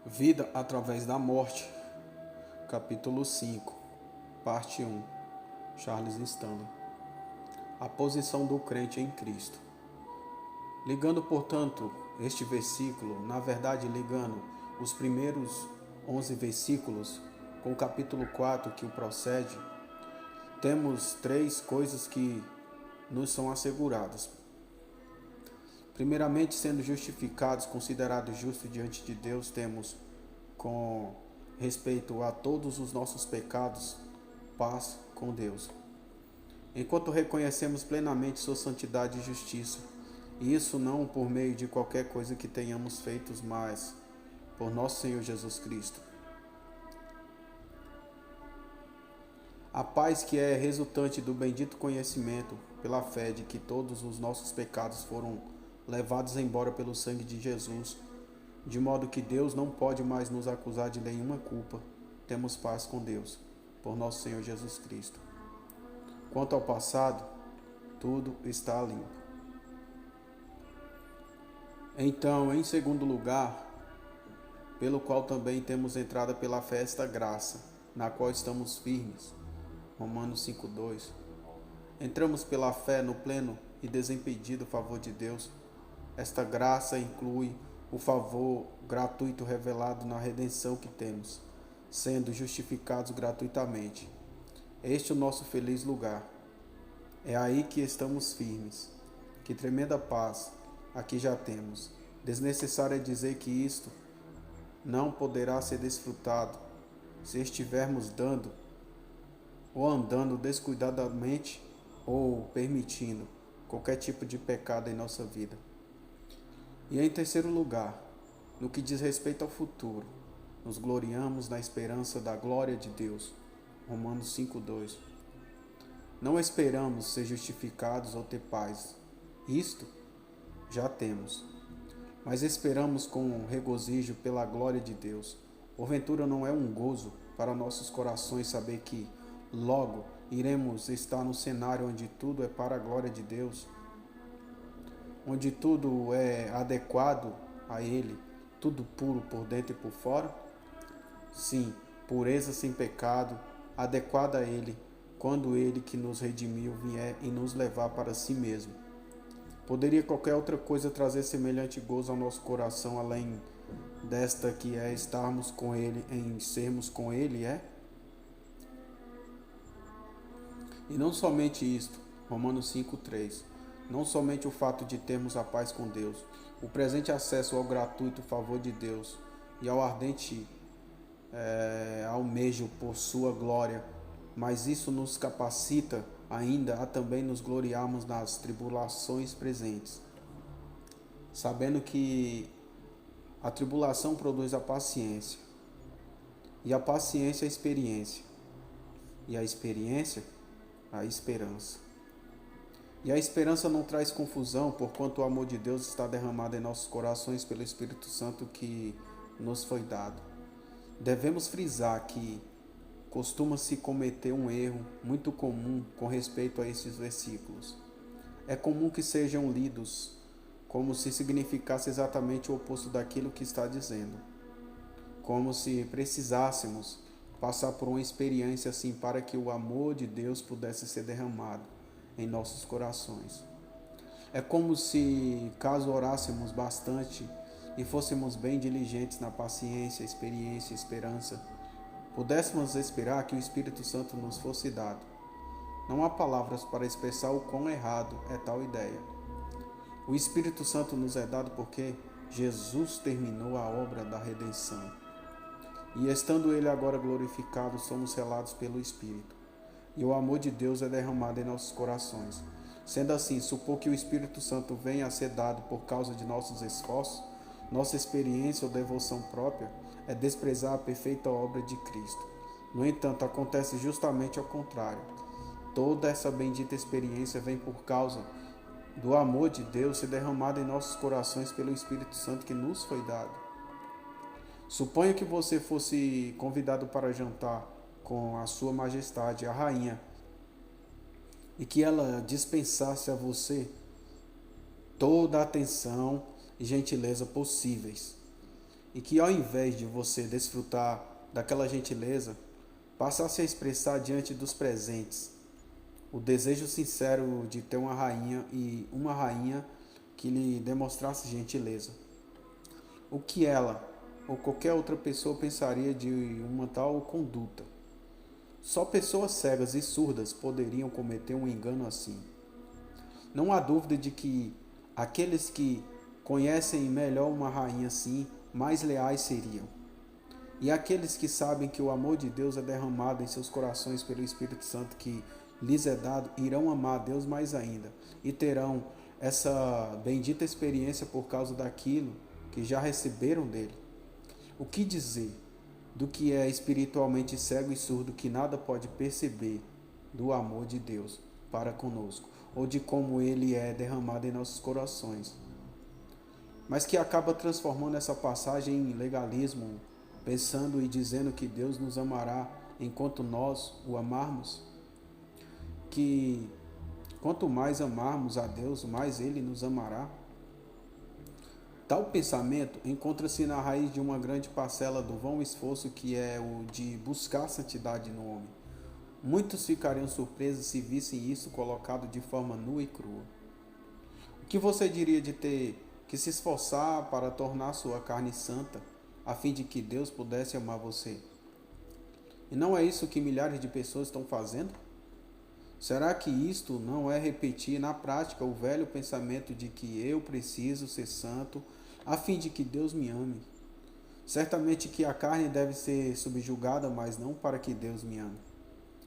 Vida através da morte, capítulo 5, parte 1, Charles Stanley. A posição do crente em Cristo. Ligando, portanto, este versículo, na verdade ligando os primeiros 11 versículos com o capítulo 4 que o procede, temos três coisas que nos são asseguradas. Primeiramente, sendo justificados, considerados justos diante de Deus, temos, com respeito a todos os nossos pecados, paz com Deus. Enquanto reconhecemos plenamente sua santidade e justiça, e isso não por meio de qualquer coisa que tenhamos feito, mas por nosso Senhor Jesus Cristo. A paz que é resultante do bendito conhecimento, pela fé de que todos os nossos pecados foram levados embora pelo sangue de Jesus, de modo que Deus não pode mais nos acusar de nenhuma culpa. Temos paz com Deus, por nosso Senhor Jesus Cristo. Quanto ao passado, tudo está limpo. Então, em segundo lugar, pelo qual também temos entrada pela fé esta graça, na qual estamos firmes. Romanos 5:2. Entramos pela fé no pleno e desimpedido favor de Deus. Esta graça inclui o favor gratuito revelado na redenção que temos, sendo justificados gratuitamente. Este é o nosso feliz lugar. É aí que estamos firmes. Que tremenda paz aqui já temos. Desnecessário é dizer que isto não poderá ser desfrutado se estivermos dando ou andando descuidadamente ou permitindo qualquer tipo de pecado em nossa vida. E em terceiro lugar, no que diz respeito ao futuro, nos gloriamos na esperança da glória de Deus. Romanos 5:2. Não esperamos ser justificados ou ter paz. Isto já temos. Mas esperamos com regozijo pela glória de Deus. Porventura não é um gozo para nossos corações saber que logo iremos estar no cenário onde tudo é para a glória de Deus, onde tudo é adequado a Ele, tudo puro por dentro e por fora? Sim, pureza sem pecado, adequada a Ele, quando Ele que nos redimiu vier e nos levar para si mesmo. Poderia qualquer outra coisa trazer semelhante gozo ao nosso coração, além desta que é estarmos com Ele, em sermos com Ele, E não somente isto, Romanos 5:3. Não somente o fato de termos a paz com Deus, o presente acesso ao gratuito favor de Deus e ao ardente almejo por sua glória, mas isso nos capacita ainda a também nos gloriarmos nas tribulações presentes, sabendo que a tribulação produz a paciência, e a paciência a experiência, e a experiência a esperança. E a esperança não traz confusão, porquanto o amor de Deus está derramado em nossos corações pelo Espírito Santo que nos foi dado. Devemos frisar que costuma-se cometer um erro muito comum com respeito a esses versículos. É comum que sejam lidos como se significasse exatamente o oposto daquilo que está dizendo, como se precisássemos passar por uma experiência assim para que o amor de Deus pudesse ser derramado em nossos corações. É como se, caso orássemos bastante e fôssemos bem diligentes na paciência, experiência e esperança, pudéssemos esperar que o Espírito Santo nos fosse dado. Não há palavras para expressar o quão errado é tal ideia. O Espírito Santo nos é dado porque Jesus terminou a obra da redenção. E estando Ele agora glorificado, somos selados pelo Espírito. E o amor de Deus é derramado em nossos corações. Sendo assim, supor que o Espírito Santo venha a ser dado por causa de nossos esforços, nossa experiência ou devoção própria, é desprezar a perfeita obra de Cristo. No entanto, acontece justamente ao contrário. Toda essa bendita experiência vem por causa do amor de Deus ser derramado em nossos corações pelo Espírito Santo que nos foi dado. Suponha que você fosse convidado para jantar com a sua majestade, a rainha, e que ela dispensasse a você toda a atenção e gentileza possíveis. e que ao invés de você desfrutar daquela gentileza, passasse a expressar diante dos presentes o desejo sincero de ter uma rainha e uma rainha que lhe demonstrasse gentileza. O que ela ou qualquer outra pessoa pensaria de uma tal conduta? Só pessoas cegas e surdas poderiam cometer um engano assim. Não há dúvida de que aqueles que conhecem melhor uma rainha assim, mais leais seriam. E aqueles que sabem que o amor de Deus é derramado em seus corações pelo Espírito Santo que lhes é dado, irão amar a Deus mais ainda e terão essa bendita experiência por causa daquilo que já receberam dele. O que dizer do que é espiritualmente cego e surdo que nada pode perceber do amor de Deus para conosco, ou de como ele é derramado em nossos corações, mas que acaba transformando essa passagem em legalismo, pensando e dizendo que Deus nos amará enquanto nós o amarmos, que quanto mais amarmos a Deus, mais ele nos amará. Tal pensamento encontra-se na raiz de uma grande parcela do vão esforço que é o de buscar santidade no homem. Muitos ficariam surpresos se vissem isso colocado de forma nua e crua. O que você diria de ter que se esforçar para tornar sua carne santa, a fim de que Deus pudesse amar você? E não é isso que milhares de pessoas estão fazendo? Será que isto não é repetir na prática o velho pensamento de que eu preciso ser santo a fim de que Deus me ame? Certamente que a carne deve ser subjugada, mas não para que Deus me ame,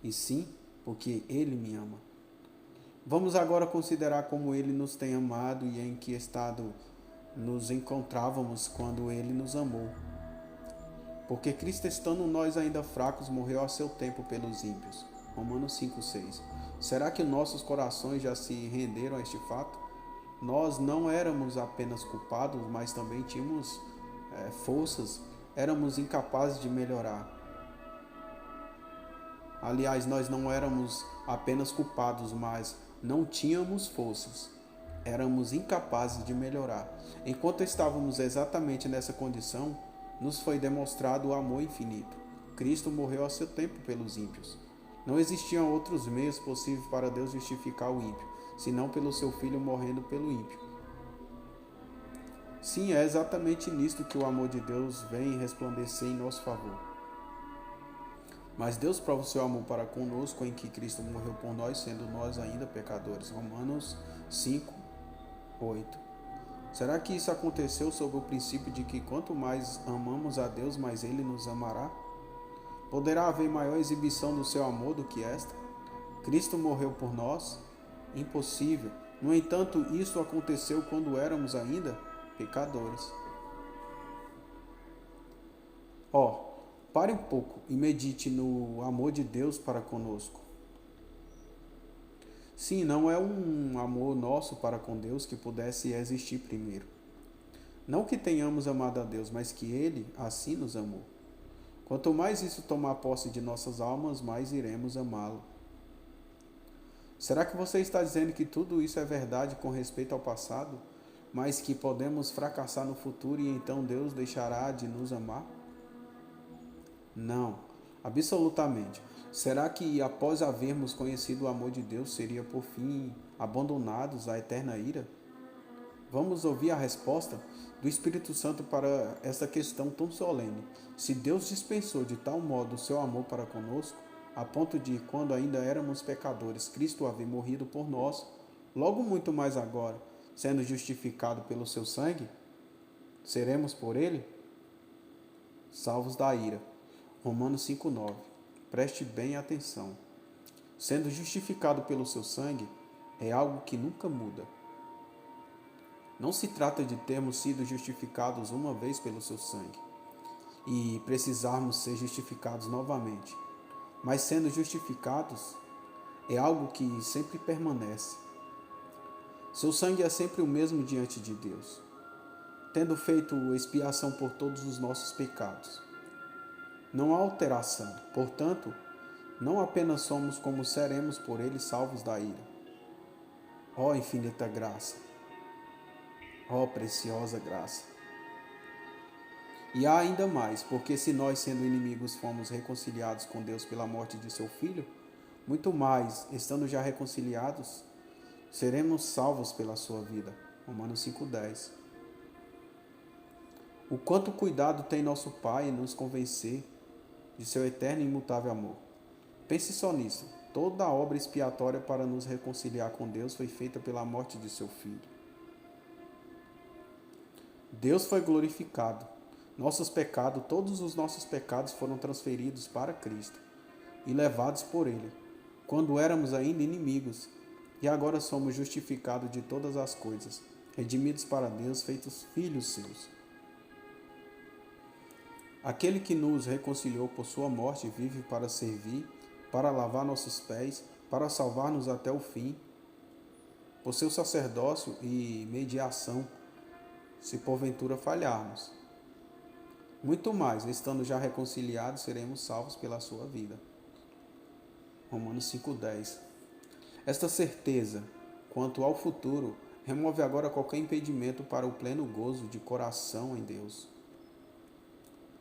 e sim porque Ele me ama. Vamos agora considerar como Ele nos tem amado e em que estado nos encontrávamos quando Ele nos amou. Porque Cristo, estando nós ainda fracos, morreu a seu tempo pelos ímpios. Romanos 5,6. Será que nossos corações já se renderam a este fato? Nós não éramos apenas culpados, mas também tínhamos forças, éramos incapazes de melhorar. Aliás, nós não éramos apenas culpados, mas não tínhamos forças, éramos incapazes de melhorar. Enquanto estávamos exatamente nessa condição, nos foi demonstrado o amor infinito. Cristo morreu a seu tempo pelos ímpios. Não existiam outros meios possíveis para Deus justificar o ímpio, senão pelo seu Filho morrendo pelo ímpio. Sim, é exatamente nisto que o amor de Deus vem resplandecer em nosso favor. Mas Deus prova o seu amor para conosco em que Cristo morreu por nós, sendo nós ainda pecadores. Romanos 5:8. Será que isso aconteceu sob o princípio de que quanto mais amamos a Deus, mais Ele nos amará? Poderá haver maior exibição do seu amor do que esta? Cristo morreu por nós? Impossível. No entanto, isso aconteceu quando éramos ainda pecadores. Pare um pouco e medite no amor de Deus para conosco. Sim, não é um amor nosso para com Deus que pudesse existir primeiro. Não que tenhamos amado a Deus, mas que Ele assim nos amou. Quanto mais isso tomar posse de nossas almas, mais iremos amá-lo. Será que você está dizendo que tudo isso é verdade com respeito ao passado, mas que podemos fracassar no futuro e então Deus deixará de nos amar? Não, absolutamente. Será que após havermos conhecido o amor de Deus, seria por fim abandonados à eterna ira? Vamos ouvir a resposta do Espírito Santo para esta questão tão solene. Se Deus dispensou de tal modo o seu amor para conosco, a ponto de, quando ainda éramos pecadores, Cristo haver morrido por nós, logo muito mais agora, sendo justificado pelo seu sangue, seremos por ele salvos da ira. Romanos 5,9. Preste bem atenção. Sendo justificado pelo seu sangue é algo que nunca muda. Não se trata de termos sido justificados uma vez pelo seu sangue e precisarmos ser justificados novamente. Mas sendo justificados é algo que sempre permanece. Seu sangue é sempre o mesmo diante de Deus, tendo feito expiação por todos os nossos pecados. Não há alteração, portanto, não apenas somos como seremos por ele salvos da ira. Ó infinita graça! Ó preciosa graça! E há ainda mais, porque se nós, sendo inimigos, fomos reconciliados com Deus pela morte de seu Filho, muito mais, estando já reconciliados, seremos salvos pela sua vida. Romanos 5,10. O quanto cuidado tem nosso Pai em nos convencer de seu eterno e imutável amor. Pense só nisso. Toda a obra expiatória para nos reconciliar com Deus foi feita pela morte de seu Filho. Deus foi glorificado. Todos os nossos pecados foram transferidos para Cristo e levados por Ele, quando éramos ainda inimigos, e agora somos justificados de todas as coisas, redimidos para Deus, feitos filhos seus. Aquele que nos reconciliou por sua morte vive para servir, para lavar nossos pés, para salvar-nos até o fim, por seu sacerdócio e mediação, se porventura falharmos. Muito mais, estando já reconciliados, seremos salvos pela sua vida. Romanos 5,10. Esta certeza, quanto ao futuro, remove agora qualquer impedimento para o pleno gozo de coração em Deus.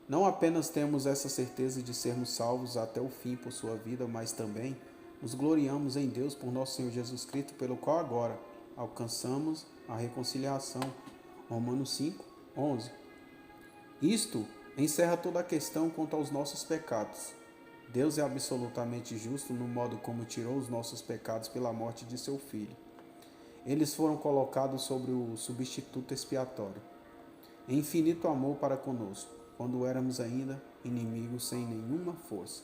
Não apenas temos essa certeza de sermos salvos até o fim por sua vida, mas também nos gloriamos em Deus por nosso Senhor Jesus Cristo, pelo qual agora alcançamos a reconciliação. Romanos 5:11. Isto encerra toda a questão quanto aos nossos pecados. Deus é absolutamente justo no modo como tirou os nossos pecados pela morte de seu Filho. Eles foram colocados sobre o substituto expiatório. Em infinito amor para conosco, quando éramos ainda inimigos sem nenhuma força.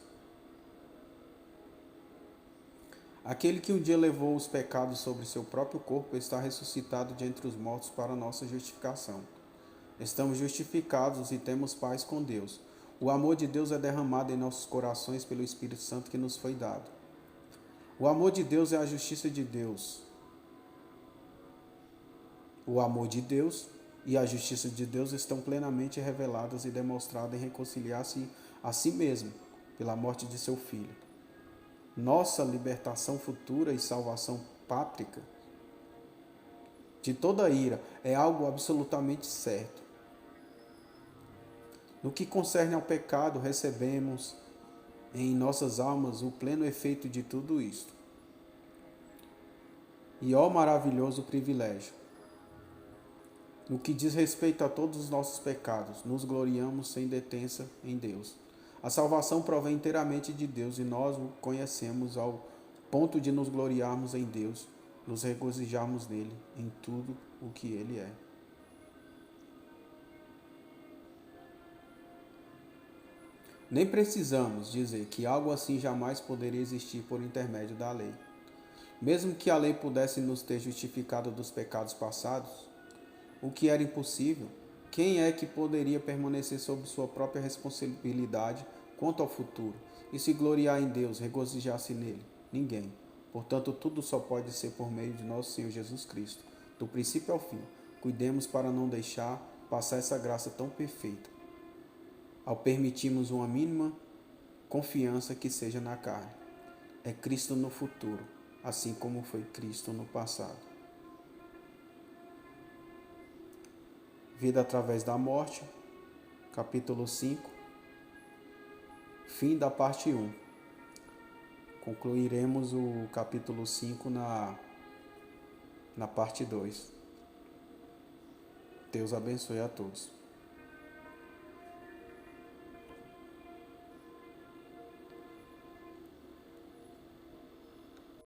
Aquele que um dia levou os pecados sobre seu próprio corpo está ressuscitado de entre os mortos para nossa justificação. Estamos justificados e temos paz com Deus. O amor de Deus é derramado em nossos corações pelo Espírito Santo que nos foi dado. O amor de Deus é a justiça de Deus. O amor de Deus e a justiça de Deus estão plenamente reveladas e demonstradas em reconciliar-se a si mesmo pela morte de seu Filho. Nossa libertação futura e salvação pátrica de toda ira é algo absolutamente certo. No que concerne ao pecado, recebemos em nossas almas o pleno efeito de tudo isto. E ó maravilhoso privilégio! No que diz respeito a todos os nossos pecados, nos gloriamos sem detença em Deus. A salvação provém inteiramente de Deus e nós o conhecemos ao ponto de nos gloriarmos em Deus, nos regozijarmos nele, em tudo o que ele é. Nem precisamos dizer que algo assim jamais poderia existir por intermédio da lei. Mesmo que a lei pudesse nos ter justificado dos pecados passados, o que era impossível, quem é que poderia permanecer sob sua própria responsabilidade quanto ao futuro e se gloriar em Deus, regozijar-se nele? Ninguém. Portanto, tudo só pode ser por meio de nosso Senhor Jesus Cristo, do princípio ao fim. Cuidemos para não deixar passar essa graça tão perfeita, ao permitirmos uma mínima confiança que seja na carne. É Cristo no futuro, assim como foi Cristo no passado. Vida através da morte, capítulo 5, fim da parte 1. Concluiremos o capítulo 5 na parte 2. Deus abençoe a todos.